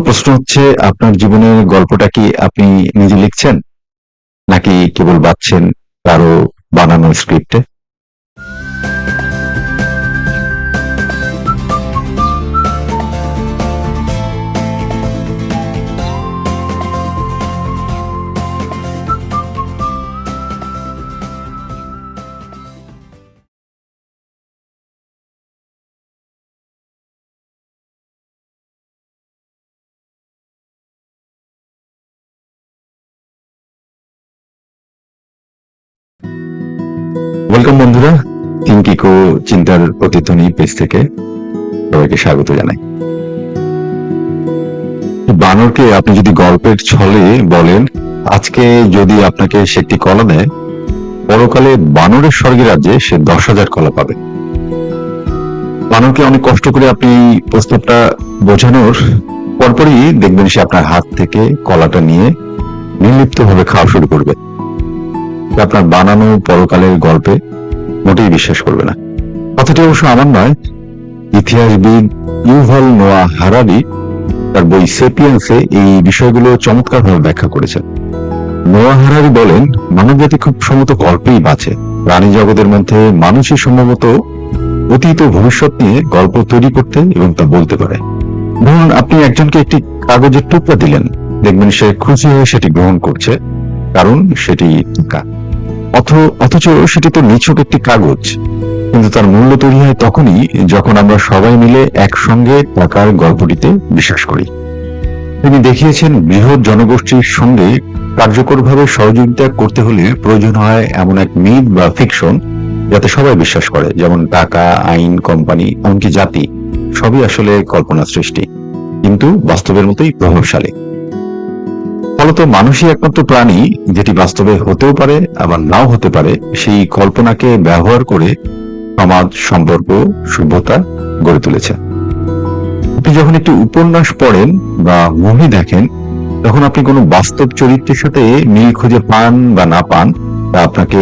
প্রশ্ন হচ্ছে, আপনার জীবনের গল্পটা কি আপনি নিজে লিখছেন, নাকি কেবল বাঁচছেন কারো বানানো স্ক্রিপ্টে? ওয়েলকাম বন্ধুরা, থিঙ্কিকো চিন্তার প্রতিধ্বনি পেজ থেকে সবাইকে স্বাগত জানাই। বানরকে আপনি যদি গল্পের ছলে বলেন, আজকে যদি আপনাকে সে একটি কলা দেয়, পরকালে বানরের স্বর্গী রাজ্যে সে 10,000 কলা পাবে। বানরকে অনেক কষ্ট করে আপনি প্রস্তাবটা বোঝানোর পরপরই দেখবেন সে আপনার হাত থেকে কলাটা নিয়ে নির্লিপ্ত ভাবে খাওয়া শুরু করবে। আপনার বানানো পরকালের গল্পে মোটেই বিশ্বাস করবে না। কথাটি অবশ্য আমার নয়, ইতিহাসবিদ ইউভাল নোয়া হারারি তার বই সেপিয়েন্সে এই বিষয়গুলো চমৎকারভাবে ব্যাখ্যা করেছেন। নোয়া হারারি বলেন, মানবজাতি খুব সম্ভবত গল্পেই বাঁচে। প্রাণী জগতের মধ্যে মানুষই সম্ভবত অতীত ও ভবিষ্যৎ নিয়ে গল্প তৈরি করতে এবং তা বলতে পারে। ধরুন, আপনি একজনকে একটি কাগজের টুকরা দিলেন, দেখবেন সে খুশি হয়ে সেটি গ্রহণ করছে, কারণ সেটি টাকা। অথচ সেটি তো নিছক একটি কাগজ, কিন্তু তার মূল্য তৈরি হয় তখনই যখন আমরা সবাই মিলে একসঙ্গে টাকার গল্পটিতে বিশ্বাস করি। তিনি দেখিয়েছেন, বৃহৎ জনগোষ্ঠীর সঙ্গে কার্যকরভাবে সহযোগিতা করতে হলে প্রয়োজন হয় এমন এক মিথ বা ফিকশন যাতে সবাই বিশ্বাস করে, যেমন টাকা, আইন, কোম্পানি, এমনকি জাতি সবই আসলে কল্পনা সৃষ্টি, কিন্তু বাস্তবের মতোই প্রভাবশালী। ফলত মানুষই একমাত্র প্রাণী যেটি বাস্তবে হতেও পারে আবার নাও হতে পারে। সেই কল্পনাকে ব্যবহার করে সমাজ, সম্পর্ক, সভ্যতা গড়ে তুলেছে। আপনি যখন একটি উপন্যাস পড়েন বা মুভি দেখেন, তখন আপনি কোনো বাস্তব চরিত্রের সাথে মিল খুঁজে পান বা না পান, তা আপনাকে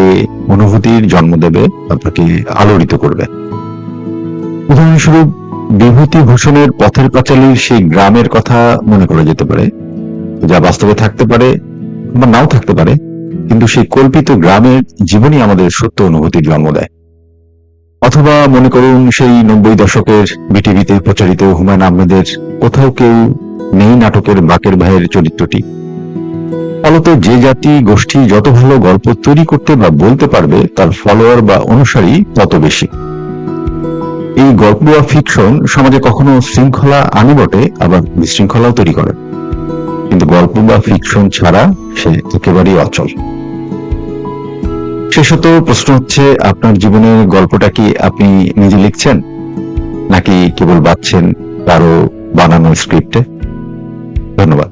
অনুভূতির জন্ম দেবে, আপনাকে আলোড়িত করবে। উদাহরণস্বরূপ, বিভূতিভূষণের পথের পাঁচালীর সেই গ্রামের কথা মনে করা যেতে পারে, যা বাস্তবে থাকতে পারে বা নাও থাকতে পারে, কিন্তু সেই কল্পিত গ্রামের জীবনই আমাদের সত্য অনুভূতির জন্ম দেয়। অথবা মনে করুন, সেই 90 দশকের বিটিভিতে প্রচারিত হুমায়ুন আহমেদের কোথাও কেউ নেই নাটকের বাকের ভাইয়ের চরিত্রটি। ফলত যে জাতি গোষ্ঠী যত ভালো গল্প তৈরি করতে বা বলতে পারবে, তার ফলোয়ার বা অনুসারী তত বেশি। এই গল্প বা ফিকশন সমাজে কখনো শৃঙ্খলা আনি বটে, আবার বিশৃঙ্খলাও তৈরি করে, কিন্তু গল্প বা ফিকশন ছাড়া সে একেবারেই অচল। শেষত প্রশ্ন হচ্ছে, আপনার জীবনের গল্পটা কি আপনি নিজে লিখছেন, নাকি কেবল বাঁচছেন কারো বানানো স্ক্রিপ্টে? ধন্যবাদ।